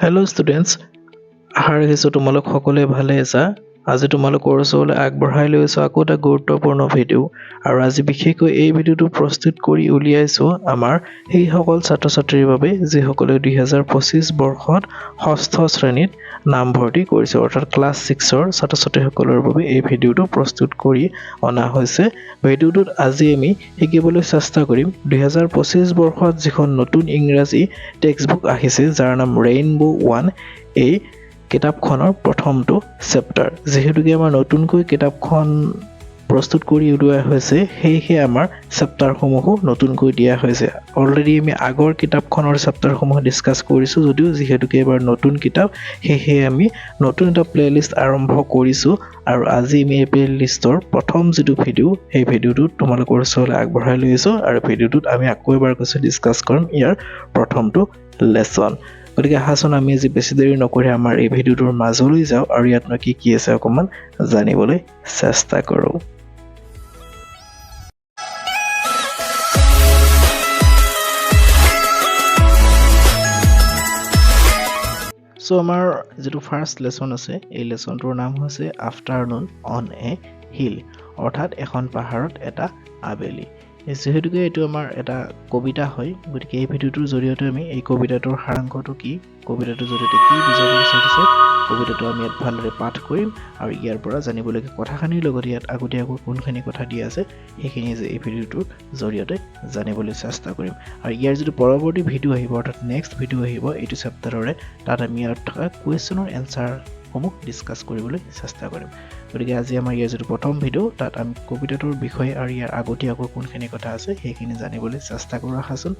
Hello' students, আশা ৰাখিছোঁ তোমালোক সকলোৱে ভালে আছা। আজি তোমালোকৰ ওচৰলৈ আগবঢ়াই লৈ আছোঁ আকৌ এটা গুৰুত্বপূৰ্ণ ভিডিঅ'। আৰু আজি বিশেষকৈ এই ভিডিঅ'টো প্ৰস্তুত কৰি উলিয়াইছোঁ আমাৰ সেইসকল ছাত্ৰ ছাত্ৰীৰ বাবে যিসকলে 2025 বৰ্ষত ষষ্ঠ শ্ৰেণীত নামভৰ্তি কৰিছে, অৰ্থাৎ ক্লাছ 6ৰ ছাত্ৰ ছাত্ৰীসকলৰ বাবে এই ভিডিঅ'টো প্ৰস্তুত কৰি অনা হৈছে। ভিডিঅ'টোত আজি আমি শিকিবলৈ চেষ্টা কৰিম 2025 বৰ্ষত যিখন নতুন ইংৰাজী টেক্সটবুক আহিছে যাৰ নাম ৰেইনবো 1, এই কিতাপখনৰ প্ৰথমটো চেপ্টাৰ। যিহেতুকে আমাৰ নতুনকৈ কিতাপখন প্ৰস্তুত কৰি উলিওৱা হৈছে, সেয়েহে আমাৰ চেপ্টাৰসমূহো নতুনকৈ দিয়া হৈছে। অলৰেডি আমি আগৰ কিতাপখনৰ চেপ্টাৰসমূহ ডিছকাছ কৰিছোঁ, যদিও যিহেতুকে এবাৰ নতুন কিতাপ, সেয়েহে আমি নতুন এটা প্লেলিষ্ট আৰম্ভ কৰিছোঁ। আৰু আজি আমি এই প্লেলিষ্টৰ প্ৰথম যিটো ভিডিঅ', সেই ভিডিঅ'টোত তোমালোকৰ ওচৰলৈ আগবঢ়াই লৈ আছোঁ। আৰু ভিডিঅ'টোত আমি আকৌ এবাৰ কৈছোঁ ডিছকাছ কৰিম ইয়াৰ প্ৰথমটো লেচন। গতিকে আহাচোন আমি আজি বেছি দেৰি নকৰি আমাৰ এই ভিডিঅ'টোৰ মাজলৈ যাওঁ আৰু ইয়াতনো কি কি আছে অকণমান জানিবলৈ চেষ্টা কৰোঁ। চ' আমাৰ যিটো ফাৰ্ষ্ট লেচন আছে, এই লেচনটোৰ নাম হৈছে আফটাৰনুন অন এ হিল, অৰ্থাৎ এখন পাহাৰত এটা আবেলি। যিহেতুকে এইটো আমাৰ এটা কবিতা হয়, গতিকে এই ভিডিঅ'টোৰ জৰিয়তে আমি এই কবিতাটোৰ সাৰাংশটো কি, কবিতাটোৰ জৰিয়তে কি বুজাব বিচাৰিছে, কবিতাটো আমি ইয়াত ভালদৰে পাঠ কৰিম আৰু ইয়াৰ পৰা জানিবলগীয়া কথাখিনিৰ লগতে ইয়াত আগতীয়াকৈ কোনখিনি কথা দিয়া আছে সেইখিনি যে এই ভিডিঅ'টোৰ জৰিয়তে জানিবলৈ চেষ্টা কৰিম। আৰু ইয়াৰ যিটো পৰৱৰ্তী ভিডিঅ' আহিব, অৰ্থাৎ নেক্সট ভিডিঅ' আহিব এইটো চেপ্টাৰৰে, তাত আমি ইয়াত থকা কুৱেশ্যনৰ এনচাৰসমূহ ডিছকাছ কৰিবলৈ চেষ্টা কৰিম। গতিকে আজি আমাৰ ইয়াৰ যিটো প্ৰথম ভিডিঅ', তাত আমি কবিতাটোৰ বিষয়ে আৰু ইয়াৰ আগতীয়াকৈ কোনখিনি কথা আছে সেইখিনি জানিবলৈ চেষ্টা কৰোঁ আহাচোন।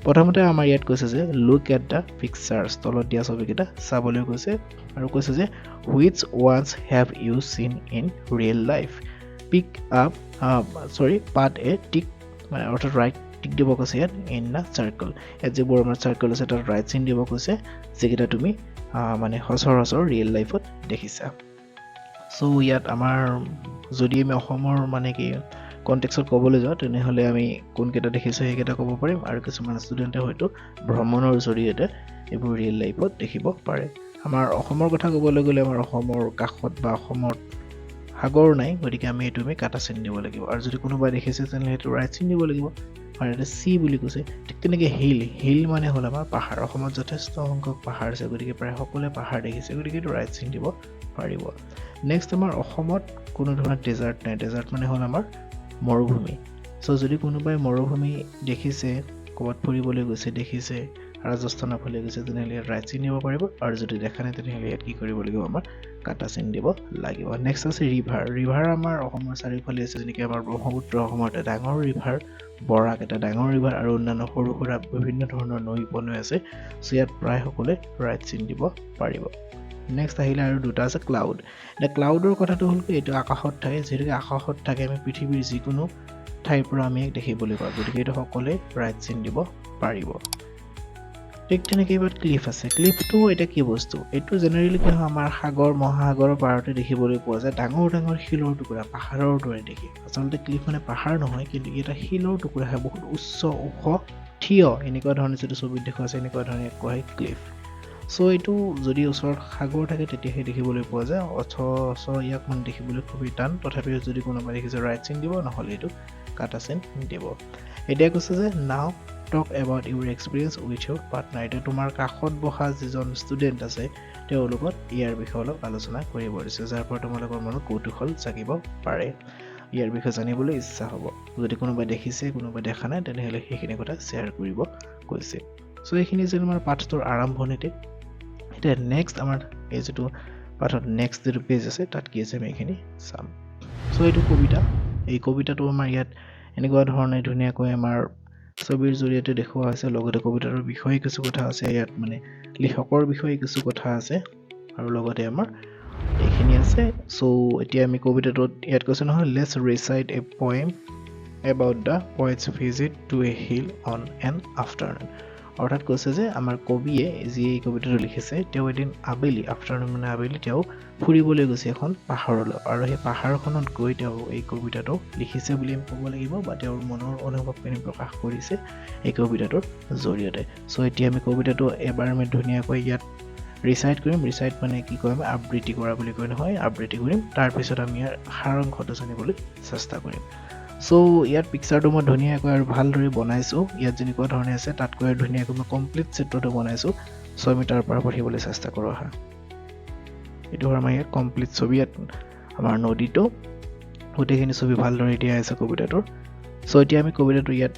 প্ৰথমতে আমাৰ ইয়াত কৈছে যে লুক এট দ্য পিকচাৰ্ছ, তলত দিয়া ছবিকেইটা চাবলৈ কৈছে আৰু কৈছে যে which ones have you seen in real life, pick up part a tick, মানে অৰ্থাৎ ৰাইট টিক দিব কৈছে ইয়াত ইন দ্য চাৰ্কল। ইয়াত যিবোৰ আমাৰ চাৰ্কল আছে তাত ৰাইট চিন দিব কৈছে, যিকেইটা তুমি মানে সচৰাচৰ ৰিয়েল লাইফত দেখিছা। চ' ইয়াত আমাৰ যদি আমি অসমৰ মানে কি কনটেক্সত ক'বলৈ যাওঁ, তেনেহ'লে আমি কোনকেইটা দেখিছোঁ সেইকেইটা ক'ব পাৰিম। আৰু কিছুমান ষ্টুডেণ্টে হয়তো ভ্ৰমণৰ জৰিয়তে এইবোৰ ৰিয়েল লাইফত দেখিব পাৰে। আমাৰ অসমৰ কথা ক'বলৈ গ'লে আমাৰ অসমৰ কাষত বা অসমত সাগৰ নাই, গতিকে আমি এইটো কাটা চিন দিব লাগিব। আৰু যদি কোনোবাই দেখিছে তেনেহ'লে সেইটো ৰাইট চিন দিব লাগিব। আৰু এটা চি বুলি কৈছে, ঠিক তেনেকৈ হিল মানে হ'ল আমাৰ পাহাৰ। অসমত যথেষ্ট সংখ্যক পাহাৰ আছে, গতিকে প্ৰায় সকলোৱে পাহাৰ দেখিছে, গতিকে এইটো ৰাইট চিন দিব পাৰিব। নেক্সট আমাৰ অসমত কোনো ধৰণৰ ডেজাৰ্ট নাই, ডেজাৰ্ট মানে হ'ল আমাৰ মৰুভূমি। চ' যদি কোনোবাই মৰুভূমি দেখিছে, ক'ৰবাত ফুৰিবলৈ গৈছে দেখিছে, ৰাজস্থানৰ ফালে গৈছে, তেনেহ'লে ইয়াত ৰাইট চিন দিব পাৰিব। আৰু যদি দেখা নাই তেনেহ'লে ইয়াত কি কৰিব লাগিব, আমাৰ কাটা চিন দিব লাগিব। নেক্সট আছে ৰিভাৰ আমাৰ অসমৰ চাৰিওফালে আছে, যেনেকৈ আমাৰ ব্ৰহ্মপুত্ৰ অসমৰ এটা ডাঙৰ ৰিভাৰ, বৰাক এটা ডাঙৰ ৰিভাৰ, আৰু অন্যান্য সৰু সুৰা বিভিন্ন ধৰণৰ নৈ উপনৈ আছে। চ' ইয়াত প্ৰায় সকলোৱে ৰাইট চিন দিব পাৰিব। নেক্সট আহিলে আৰু দুটা আছে ক্লাউড। এতিয়া ক্লাউডৰ কথাটো হ'ল কি, এইটো আকাশত থাকে, যিহেতুকে আকাশত থাকে আমি পৃথিৱীৰ যিকোনো ঠাইৰ পৰা আমি দেখিবলৈ পাওঁ, গতিকে এইটো সকলোৱে ৰাইট চিন দিব পাৰিব। ঠিক তেনেকৈ এইবাৰ ক্লিফ আছে। ক্লিফটো এতিয়া কি বস্তু, এইটো জেনেৰেলি কি হয়, আমাৰ সাগৰ মহাসাগৰৰ পাৰতে দেখিবলৈ পোৱা যায়, ডাঙৰ ডাঙৰ শিলৰ টুকুৰা, পাহাৰৰ দৰে দেখি। আচলতে ক্লিফ মানে পাহাৰ নহয়, কিন্তু এটা শিলৰ টুকুৰা হয়, বহুত উচ্চ ওখ থিয়, এনেকুৱা ধৰণৰ যিটো ছবিত দেখুওৱা আছে এনেকুৱা ধৰণে কোৱা হয় ক্লিফ। চ' এইটো যদি ওচৰত সাগৰ থাকে তেতিয়াহে দেখিবলৈ পোৱা যায়, অথচ ইয়াক মানে দেখিবলৈ খুবেই টান। তথাপিও যদি কোনোবাই দেখিছে ৰাইট চিন দিব, নহ'লে এইটো কাটা চিন দিব। এতিয়া কৈছে যে নাও talk about Euro experience with Euro partner. এতিয়া তোমাৰ কাষত বহা যিজন ষ্টুডেণ্ট আছে তেওঁৰ লগত ইয়াৰ বিষয়ে অলপ আলোচনা কৰিব দিছে, যাৰ পৰা তোমালোকৰ মনত কৌতূহল জাগিব পাৰে, ইয়াৰ বিষয়ে জানিবলৈ ইচ্ছা হ'ব। যদি কোনোবাই দেখিছে কোনোবাই দেখা নাই তেনেহ'লে সেইখিনি কথা শ্বেয়াৰ কৰিব কৈছে। চ' এইখিনি যে আমাৰ পাঠটোৰ আৰম্ভণিতে। এতিয়া নেক্সট আমাৰ এই যিটো পাঠত নেক্সট যিটো পেজ আছে তাত কি আছে আমি এইখিনি চাম। চ' এইটো কবিতা, এই কবিতাটো আমাৰ ইয়াত এনেকুৱা ধৰণে ধুনীয়াকৈ আমাৰ ছবিৰ জৰিয়তে দেখুওৱা হৈছে, লগতে কবিতাটোৰ বিষয়ে কিছু কথা আছে, ইয়াত মানে লিখকৰ বিষয়ে কিছু কথা আছে, আৰু লগতে আমাৰ এইখিনি আছে। চ' এতিয়া আমি কবিতাটোত ইয়াত কৈছে নহয়, let's recite a poem about the poet's visit to a hill on an afternoon. অৰ্থাৎ কৈছে যে আমাৰ কবিয়ে যি এই কবিতাটো লিখিছে, তেওঁ এদিন আবেলি, আফটাৰনুন মানে আবেলি, তেওঁ ফুৰিবলৈ গৈছে এখন পাহাৰলৈ, আৰু সেই পাহাৰখনত গৈ তেওঁ এই কবিতাটো লিখিছে বুলি আমি ক'ব লাগিব, বা তেওঁৰ মনৰ অনুভৱখিনি প্ৰকাশ কৰিছে এই কবিতাটোৰ জৰিয়তে। চ' এতিয়া আমি কবিতাটো এবাৰ আমি ধুনীয়াকৈ ইয়াত ৰিচাইট কৰিম ৰিচাইট মানে কি কয় আবৃত্তি কৰা বুলি কয় নহয় আবৃত্তি কৰিম তাৰপিছত আমি ইয়াৰ সাৰাংশটো জানিবলৈ চেষ্টা কৰিম সো ইয়াত পিকচাৰটো মই ধুনীয়াকৈ আৰু ভালদৰে বনাইছোঁ ইয়াত যেনেকুৱা ধৰণে আছে তাতকৈ ধুনীয়াকৈ মই কমপ্লিট চিত্ৰটো বনাইছোঁ 6 মিটাৰ পৰা পঢ়িবলৈ চেষ্টা কৰোঁ আহা এইটো আমাৰ ইয়াত কমপ্লিট ছবি ইয়াত আমাৰ নদীটো গোটেইখিনি ছবি ভালদৰে দিয়া আছে কবিতাটোৰ সো এতিয়া আমি কবিতাটো ইয়াত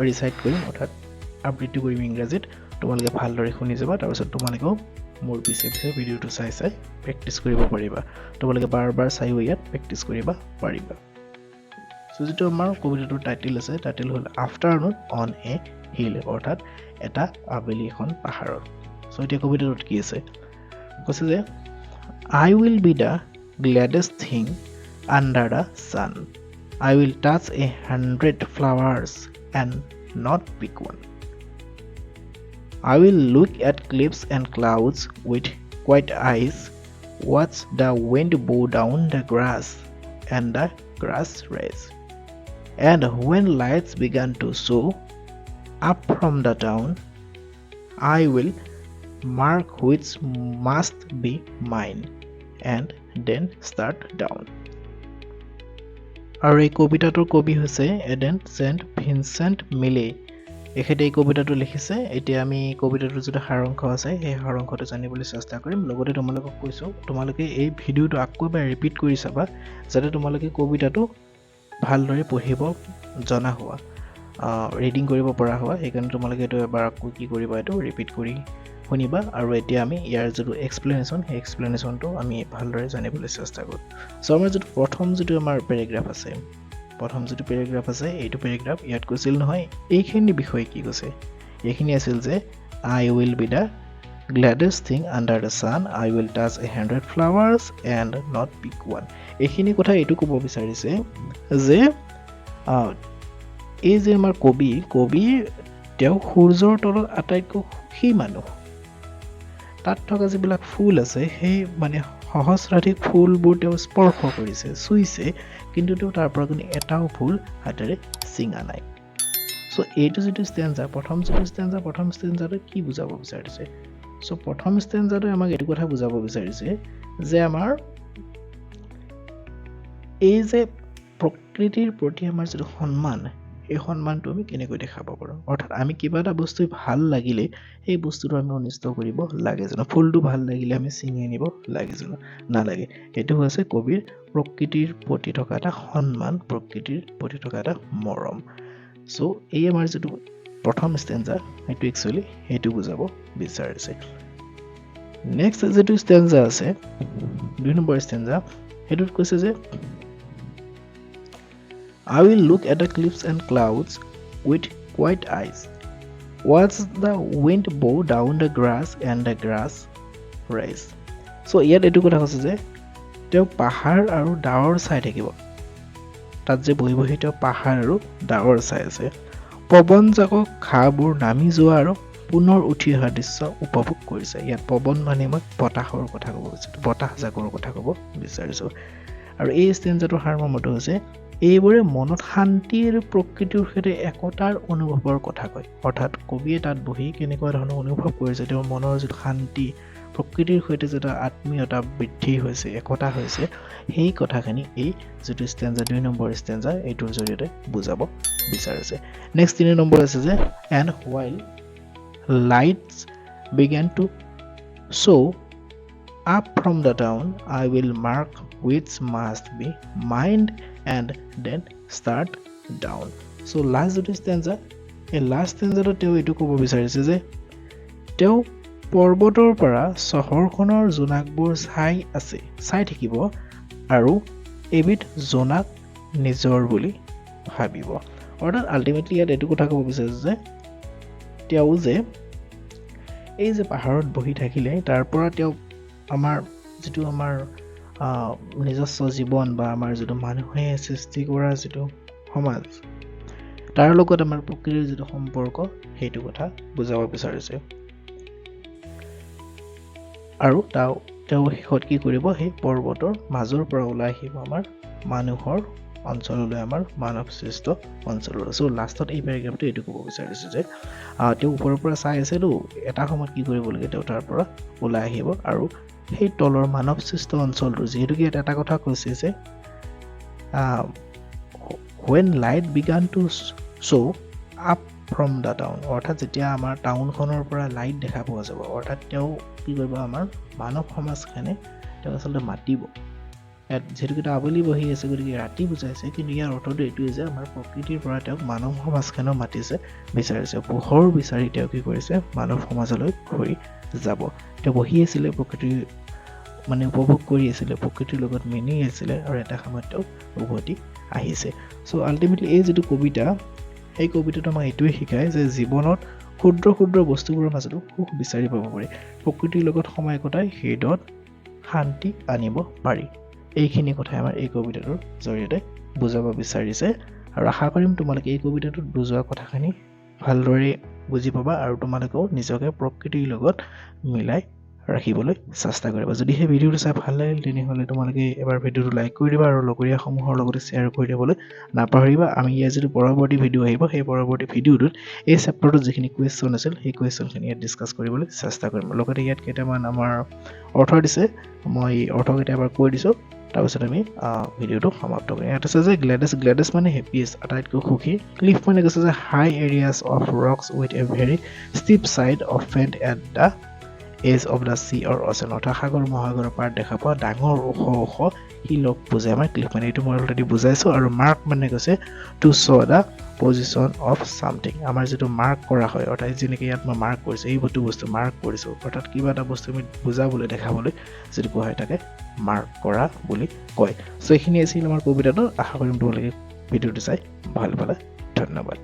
ৰিচাইট কৰিম অৰ্থাৎ আবৃত্তি কৰিম ইংৰাজীত তোমালোকে ভালদৰে শুনি যাবা তাৰপিছত তোমালোকেও মোৰ পিছে পিছে ভিডিঅ'টো চাই প্ৰেক্টিছ কৰিব পাৰিবা তোমালোকে বাৰ চাইও ইয়াত প্ৰেক্টিছ কৰিব পাৰিবা সো যেটো আমাৰ কবিতাটোৰ টাইটেল আছে টাইটেল হ'ল আফটাৰনুন অন এ হিল অৰ্থাৎ এটা আবেলি এখন পাহাৰত সো এতিয়া কবিতাটোত কি আছে কৈছে যে I will be the gladdest thing under the sun. I will touch 100 flowers and not pick one. I will look at cliffs and clouds with quiet eyes, watch the wind blow down the grass and the grass rise. And when lights began to show up from the town, I will mark which must be mine and then start down. আৰু এই কবিতাটোৰ কবি হৈছে Aden Saint Vincent মিলে এখেতে এই কবিতাটো লিখিছে এতিয়া আমি কবিতাটোৰ যেটা সাৰাংশ আছে সেই সাৰাংশটো জানিবলৈ চেষ্টা কৰিম লগতে তোমালোকক কৈছো তোমালোকে এই ভিডিঅটো আকৌ এবাৰ ৰিপিট কৰি চাবা যাতে তোমালোকে কবিতাটো ভালদৰে পঢ়িব জনা হোৱা ৰিডিং কৰিব পৰা হোৱা সেইকাৰণে তোমালোকে এটো এবাৰ আকৌ কি কৰিবা এটো ৰিপিট কৰি শুনিবা আৰু এতিয়া আমি ইয়াৰ যেটো এক্সপ্লেনেশন সেই এক্সপ্লেনেশনটো আমি ভালদৰে জানিবলৈ চেষ্টা কৰিম সো আমাৰ যেটো প্ৰথম যেটো আমাৰ প্যাৰাগ্ৰাফ আছে প্ৰথম যেটো প্যাৰাগ্ৰাফ আছে এইটো প্যাৰাগ্ৰাফ ইয়াত কৈছিল নহয় এইখিনি বিষয় কি কৈছে এইখিনি আছিল যে I will be the gladdest thing under the sun I will touch 100 flowers and not pick one এইখিনি কথা এইটো ক'ব বিচাৰিছে যে এই যে আমাৰ কবি তেওঁ সূৰ্যৰ তলত আটাইতকৈ সুখী মানুহ তাত থকা যিবিলাক ফুল আছে সেই মানে সহস্ৰাধিক ফুলবোৰ তেওঁ স্পৰ্শ কৰিছে চুইছে কিন্তু তেওঁ তাৰ পৰা কোনো এটাও ফুল হাতেৰে ছিঙা নাই সো এইটো যেটো ষ্টেঞ্জা প্ৰথম ষ্টেঞ্জাটো কি বুজাব বিচাৰিছে সো প্ৰথম ষ্টেঞ্জাটো আমাক এইটো কথা বুজাব বিচাৰিছে যে আমাৰ এই যে প্ৰকৃতিৰ প্ৰতি আমাৰ যেটো সন্মান এই সন্মানটো আমি কেনেকৈ দেখাব পাৰো অৰ্থাৎ আমি কিবা এটা বস্তু ভাল লাগিলে এই বস্তুটো আমি অনিষ্ট কৰিব লাগে জানো ফুলটো ভাল লাগিলে আমি ছিঙি আনিব লাগে জানো নালাগে এটো হৈছে কবিৰ প্ৰকৃতিৰ প্ৰতি থকা এটা সন্মান প্ৰকৃতিৰ প্ৰতি থকা এটা মৰম সো এই আমাৰ যেটো প্ৰথম ষ্টেঞ্জা এটো একচুয়ালি হেতু বুজাব বিচাৰিছে নেক্সট যেটো ষ্টেঞ্জা আছে 2 নম্বৰ ষ্টেঞ্জা হেতুত কৈছে যে I will look at the cliffs and clouds with quiet eyes. Watch the wind blow down the grass and the grass rise. So ইয়াত এটো কথা কৈছে যে তেওঁ পাহাৰ আৰু ডাৱৰ চাই থাকিব তাত যে বহি তেওঁ পাহাৰ আৰু ডাৱৰ চাই আছে পৱন জাকক ঘাবোৰ নামি যোৱা আৰু পুনৰ উঠি অহা দৃশ্য উপভোগ কৰিছে ইয়াত পৱন মানে মই বতাহৰ কথা ক'ব বিচাৰিছো বতাহ জাকৰ কথা ক'ব বিচাৰিছো আৰু এই ষ্টেঞ্জাটোৰ সাৰমৰ্মটো হৈছে এইবোৰে মনত শান্তি আৰু প্ৰকৃতিৰ সৈতে একতাৰ অনুভৱৰ কথা কয় অৰ্থাৎ কবিয়ে তাত বহি কেনেকুৱা ধৰণৰ অনুভৱ কৰিছে তেওঁৰ মনৰ যেটো শান্তি প্ৰকৃতিৰ সৈতে যেটা আত্মীয়তা বৃদ্ধি হৈছে একতা হৈছে সেই কথাখিনি এই যেটো ষ্টেঞ্জা 2 নম্বৰ ষ্টেঞ্জা এইটোৰ জৰিয়তে বুজাব বিচাৰিছে নেক্সট 3 নম্বৰ আছে যে and while lights began to show up from the town I will mark which must be mine and then start down so last stanza এই last stanza তেওঁ এটো ক'ব বিচাৰিছে যে তেওঁ পৰ্বতৰ পৰা চহৰখনৰ জোনাকবোৰ চাই থাকিব আৰু এবিধ জোনাক নিজৰ বুলি ভাবিব অৰ্থাৎ আলটিমেটলি ইয়াত এটো কথা ক'ব বিচাৰিছে যে তেওঁ যে এই যে পাহাৰত বহি থাকিলে তাৰ পৰা তেওঁ আমাৰ যেটো আমাৰ নিজস্ব জীৱন বা আমাৰ যেটো মানুহে সৃষ্টি কৰা যেটো সমাজ তাৰ লগত আমাৰ প্ৰকৃতিৰ যেটো সম্পৰ্ক হেতু কথা বুজাব বিচাৰিছে আৰু তেওঁ হেত কি কৰিব সেই পৰ্বতৰ মাজৰ পৰা ওলাই আহিব আমাৰ মানুহৰ অঞ্চললৈ আমাৰ মানৱ সৃষ্ট অঞ্চললৈ চ' লাষ্টত এই পেৰাগ্ৰাফটো এইটো ক'ব বিচাৰিছোঁ যে তেওঁ ওপৰৰ পৰা চাই আছেতো এটা সময়ত কি কৰিব লাগে তেওঁ তাৰ পৰা ওলাই আহিব আৰু সেই তলৰ মানৱ সৃষ্ট অঞ্চলটো যিহেতুকে এটা কথা কৈছে যে when light began to show up from the town অৰ্থাৎ যেতিয়া আমাৰ টাউনখনৰ পৰা লাইট দেখা পোৱা যাব অৰ্থাৎ তেওঁ কি কৰিব আমাৰ মানৱ সমাজখনে তেওঁ আচলতে মাতিব যিহেতুকে এটা আবেলি বহি আছে গতিকে ৰাতি বুজাইছে কিন্তু ইয়াৰ অৰ্থটো এইটোৱে যে আমাৰ প্ৰকৃতিৰ পৰা তেওঁক মানৱ সমাজখনেও মাতিছে বিচাৰিছে পোহৰ বিচাৰি তেওঁ কি কৰিছে মানৱ সমাজলৈ ঘূৰি যাব তেওঁ বহি আছিলে প্ৰকৃতিৰ মানে উপভোগ কৰি আছিলে প্ৰকৃতিৰ লগত মিলি আছিলে আৰু এটা সময়ত তেওঁ উভতি আহিছে চ' আল্টিমেটলি এই যিটো কবিতা এই কবিতাটো আমাক এইটোৱে শিকায় যে জীৱনত ক্ষুদ্ৰ ক্ষুদ্ৰ বস্তুবোৰৰ মাজতো সুখ বিচাৰি পাব পাৰি প্ৰকৃতিৰ লগত সময় কটাই হৃদয়ত শান্তি আনিব পাৰি এইখিনি কথাই আমাৰ এই কবিতাটোৰ জৰিয়তে বুজাব বিচাৰিছে আৰু আশা কৰিম তোমালোকে এই কবিতাটোত বুজোৱা কথাখিনি ভালদৰে বুজি পাবা আৰু তোমালোকেও নিজকে প্ৰকৃতিৰ লগত মিলাই ৰাখিবলৈ চেষ্টা কৰিবা যদি সেই ভিডিঅ'টো চাই ভাল লাগিল তেনেহ'লে তোমালোকে এবাৰ ভিডিঅ'টো লাইক কৰি দিবা আৰু লগৰীয়াসমূহৰ লগতে শ্বেয়াৰ কৰি দিবলৈ নাপাহৰিবা আমি ইয়াৰ যিটো পৰৱৰ্তী ভিডিঅ' আহিব সেই পৰৱৰ্তী ভিডিঅ'টোত এই চেপ্টাৰটোত যিখিনি কুৱেশ্যন আছিল সেই কুৱেশ্যনখিনি ইয়াত ডিছকাছ কৰিবলৈ চেষ্টা কৰিম লগতে ইয়াত কেইটামান আমাৰ অৰ্থ দিছে মই অৰ্থকেইটা এবাৰ কৈ দিছোঁ তাৰপিছত আমি ভিডিঅ'টো সমাপ্ত কৰিম ইয়াত আছে যে গ্লেডেছ মানে হেপিয়েষ্ট আটাইতকৈ সুখী ক্লিফ মানে কৈছে যে high areas of rocks with a very steep side অফ ফেণ্ট at the edge of the sea or ocean অৰ্থাৎ সাগৰ মহাসাগৰৰ পাৰত দেখা পোৱা ডাঙৰ ওখ শিলক বুজাই আমাৰ ক্লিফ মানে এইটো মই অলৰেডি বুজাইছোঁ আৰু মাৰ্ক মানে কৈছে to show' the position of something আমাৰ যিটো মাৰ্ক কৰা হয় অৰ্থাৎ যেনেকৈ ইয়াত মই মাৰ্ক কৰিছোঁ এই বস্তু মাৰ্ক কৰিছোঁ অৰ্থাৎ কিবা এটা বস্তু আমি বুজাবলৈ দেখাবলৈ যিটো কোৱা হয় তাকে মাৰ্ক কৰা বুলি কয় চ' এইখিনি আছিল আমাৰ কবিতাটো আশা কৰিম তোমালোকে ভিডিঅ'টো চাই ভাল পালে ধন্যবাদ